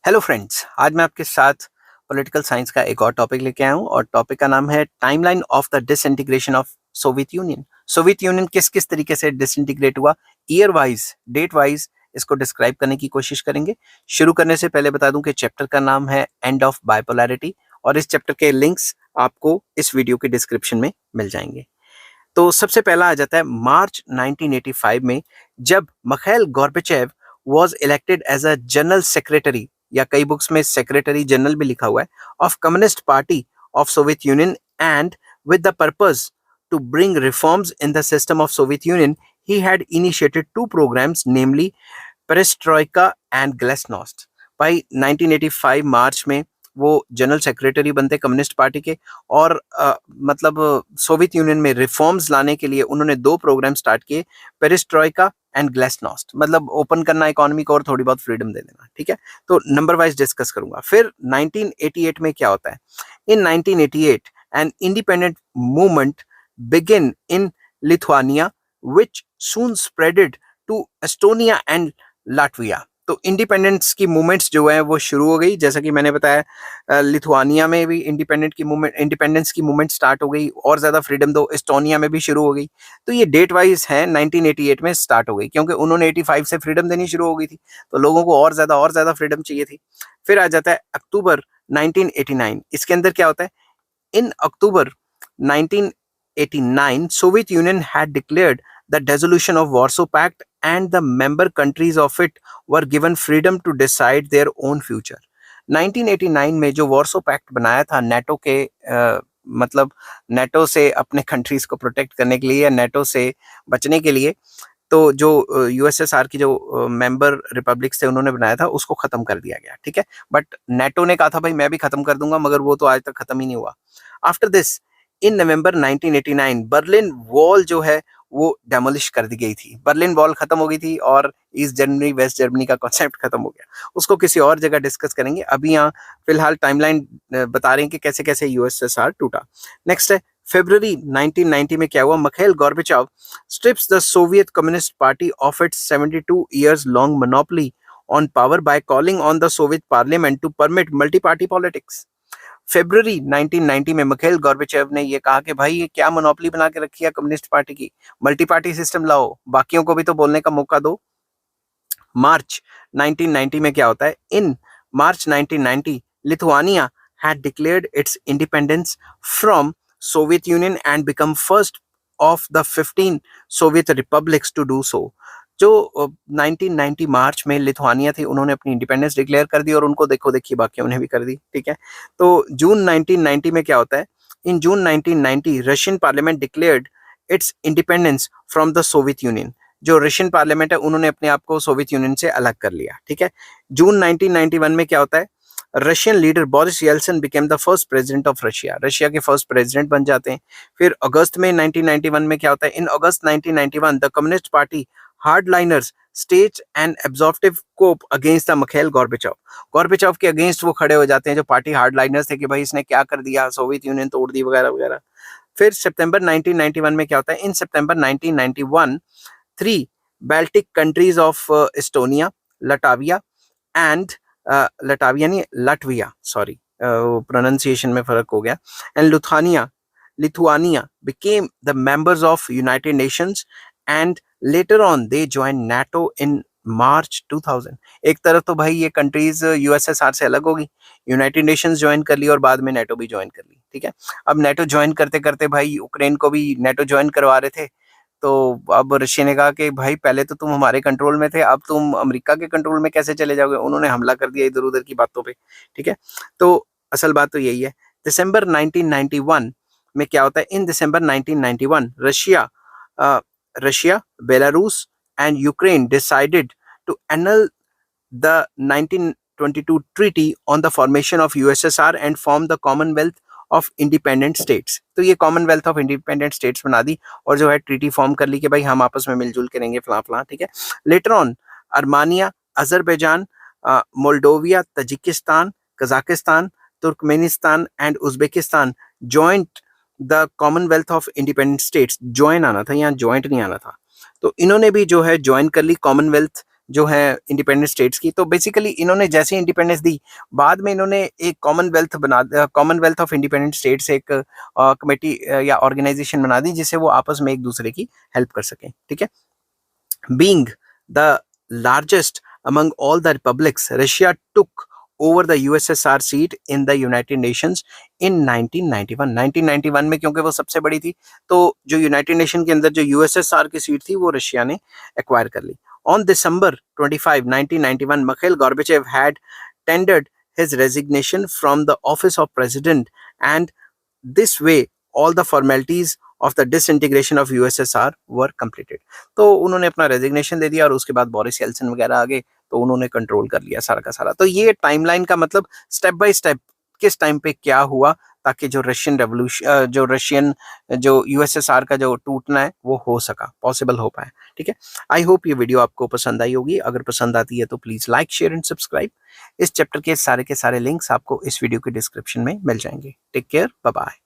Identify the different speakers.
Speaker 1: Hello friends, आज मैं आपके साथ पॉलिटिकल साइंस का एक और टॉपिक लेके आया हूँ और टॉपिक का नाम है timeline of the disintegration of Soviet union. Soviet union किस किस तरीके से डिसइंटीग्रेट हुआ, ईयर वाइज, डेट वाइज इसको डिस्क्राइब करने की कोशिश करेंगे। शुरू करने से पहले बता दूं कि चैप्टर का नाम है एंड ऑफ बाइपोलैरिटी और इस चैप्टर के लिंक्स आपको इस वीडियो के डिस्क्रिप्शन में मिल जाएंगे। तो सबसे पहला आ जाता है मार्च 1985 में, जब Mikhail Gorbachev was elected as a general secretary, या कई बुक्स में सेक्रेटरी जनरल भी लिखा हुआ है, of communist party of Soviet union and with the purpose to bring reforms in the system of Soviet Union. He had initiated two programs, namely perestroika and glasnost. भाई 1985 मार्च में वो general secretary बनते communist party के और मतलब Soviet union में reforms लाने के लिए उन्होंने दो प्रोग्राम स्टार्ट किए, पेरेस्ट्रोइका एंड ग्लेस्नोस्ट, मतलब ओपन करना इकोनॉमी को और थोड़ी बहुत फ्रीडम दे देना। ठीक है, तो नंबर वाइज डिस्कस करूंगा। फिर 1988 में क्या होता है? In 1988 an independent movement begin in Lithuania which soon spreaded to Estonia and Latvia. तो इंडिपेंडेंस की मूवमेंट्स जो है वो शुरू हो गई, जैसा कि मैंने बताया लिथुआनिया में भी इंडिपेंडेंस की मूवमेंट स्टार्ट हो गई, और ज्यादा फ्रीडम दो, एस्टोनिया में भी शुरू हो गई। तो ये डेट वाइज है, 1988 में स्टार्ट हो गई क्योंकि उन्होंने 85 से फ्रीडम देनी शुरू हो गई थी, तो लोगों को और ज्यादा फ्रीडम चाहिए थी। फिर आ जाता है अक्टूबर 1989। इसके अंदर क्या होता है? In October 1989, Soviet Union had declared the dissolution of Warsaw Pact and the member countries of it were given freedom to decide their own future. 1989 में जो वॉर्सो पैक्ट बनाया था नेटो के मतलब नेटो से अपने कंट्रीज को प्रोटेक्ट करने के लिए या नेटो से बचने के लिए, तो जो यूएसएसआर की जो मेंबर रिपब्लिक्स थे उन्होंने बनाया था, उसको खत्म कर दिया गया। ठीक है, बट नेटो ने कहा था भाई मैं भी खत्म कर दूंगा, मगर वो तो आज तक खत्म ही नहीं हुआ। After this, in November 1989 Berlin wall जो है वो डेमोलिश कर दी गई थी। बर्लिन वॉल खत्म हो गई थी और ईस्ट जर्मनी वेस्ट जर्मनी का कॉन्सेप्ट खत्म हो गया। उसको किसी और जगह डिस्कस करेंगे, अभी यहाँ फिलहाल टाइमलाइन बता रहे हैं कि कैसे कैसे यूएसएसआर टूटा। नेक्स्ट है फरवरी 1990 में क्या हुआ? मखाइल Gorbachev strips the Soviet Communist Party of its 72 years long monopoly on power by calling on the Soviet Parliament to permit multi-party politics. फरवरी 1990 में मखाइल गोर्बाचेव ने ये कहा कि भाई ये क्या मोनोपोली बना के रखी है कम्युनिस्ट पार्टी की, मल्टी पार्टी सिस्टम लाओ, बाकियों को भी तो बोलने का मौका दो। मार्च 1990 में क्या होता है? इन मार्च 1990 Lithuania had declared its independence from Soviet Union and become first of the 15 Soviet republics to do so. जो 1990 मार्च में लिथुआनिया थी, उन्होंने अपनी इंडिपेंडेंस डिक्लेयर कर दी और उनको देखो देखिए बाकियों ने भी कर दी। ठीक है, तो जून 1990 में क्या होता है? इन जून 1990 Russian parliament declared it's independence from the Soviet union. जो रशियन पार्लियामेंट है उन्होंने अपने आप को सोवियत यूनियन से अलग कर लिया। ठीक है, जून 1991 में क्या होता है? Russian leader Boris Yeltsin became the first president of Russia. Russia के फर्स्ट प्रेसिडेंट बन जाते हैं। फिर अगस्त में 1991 में क्या होता है? In August 1991 the communist party hardliners stage and abortive coup against the Mikhail Gorbachev. Gorbachev के अगेंस्ट वो खड़े हो जाते हैं जो पार्टी हार्डलाइनर्स थे कि भाई इसने क्या कर दिया, सोवियत यूनियन तोड़ दी वगैरह वगैरह। फिर सितंबर 1991 में क्या होता है? इन सितंबर 1991 three Baltic countries of Estonia, Latvia and Latvia नहीं लटविया, सॉरी प्रोनाउंसिएशन में फर्क हो गया, and Lithuania became the members of United Nations and later on they joined NATO in मार्च 2000। एक तरफ तो भाई ये कंट्रीज यूएसएसआर से अलग होगी, यूनाइटेड नेशंस ज्वाइन कर ली और बाद में नेटो भी ज्वाइन कर ली। ठीक है, अब नेटो ज्वाइन करते करते भाई यूक्रेन को भी नेटो ज्वाइन करवा रहे थे, तो अब रशिया ने कहा कि भाई पहले तो तुम हमारे कंट्रोल में थे, अब तुम अमेरिका के कंट्रोल में कैसे चले जाओगे? उन्होंने हमला कर दिया इधर उधर की बातों पे। ठीक है, तो असल बात तो यही है। दिसंबर 1991 में क्या होता है? In December 1991 Russia, Belarus and Ukraine decided to annul the 1922 treaty on the formation of USSR and form the Commonwealth of Independent states. तो ये कॉमनवेल्थ ऑफ इंडिपेंडेंट स्टेट्स बना दी और जो है ट्रीटी फॉर्म कर ली कि भाई हम आपस में मिलजुल के रहेंगे फला फला। ठीक है, later on Armenia, Azerbaijan, Moldova, Tajikistan, Kazakhstan, Turkmenistan and Uzbekistan joined the Commonwealth of Independent States. Join आना था, यहाँ ज्वाइंट नहीं आना था। तो इन्होंने भी जो है ज्वाइन कर ली कॉमनवेल्थ जो है इंडिपेंडेंट स्टेट्स की। तो बेसिकली इन्होंने जैसे इंडिपेंडेंस दी, बाद में इन्होंने एक कॉमनवेल्थ ऑफ इंडिपेंडेंट स्टेट्स एक कमेटी या ऑर्गेनाइजेशन बना दी, जिससे वो आपस में एक दूसरे की हेल्प कर सकें। ठीक है। Being the largest among all the republics, Russia took over the USSR seat in the United Nations in 1991. 1991 में क्योंकि वो सबसे बड़ी थी, तो जो यूनाइटेड नेशन के अंदर जो यूएसएसआर की सीट थी वो रशिया ने एक्वायर कर ली। On December 25, 1991, Mikhail Gorbachev had tendered his resignation from the office of president, and this way all the formalities of the disintegration of USSR were completed. तो उन्होंने अपना रेजिग्नेशन दे दिया और उसके बाद बोरिस येल्सिन वगैरह आ गए, तो उन्होंने कंट्रोल कर लिया सारा का सारा। तो ये टाइमलाइन का मतलब स्टेप बाय स्टेप किस टाइम पे क्या हुआ, ताकि जो रशियन जो यूएसएसआर का जो टूटना है वो हो सका, पॉसिबल हो पाए। ठीक है। आई होप ये वीडियो आपको पसंद आई होगी। अगर पसंद आती है तो please like, share and subscribe. इस चैप्टर के सारे लिंक्स आपको इस वीडियो के डिस्क्रिप्शन में मिल जाएंगे। Take care, bye bye.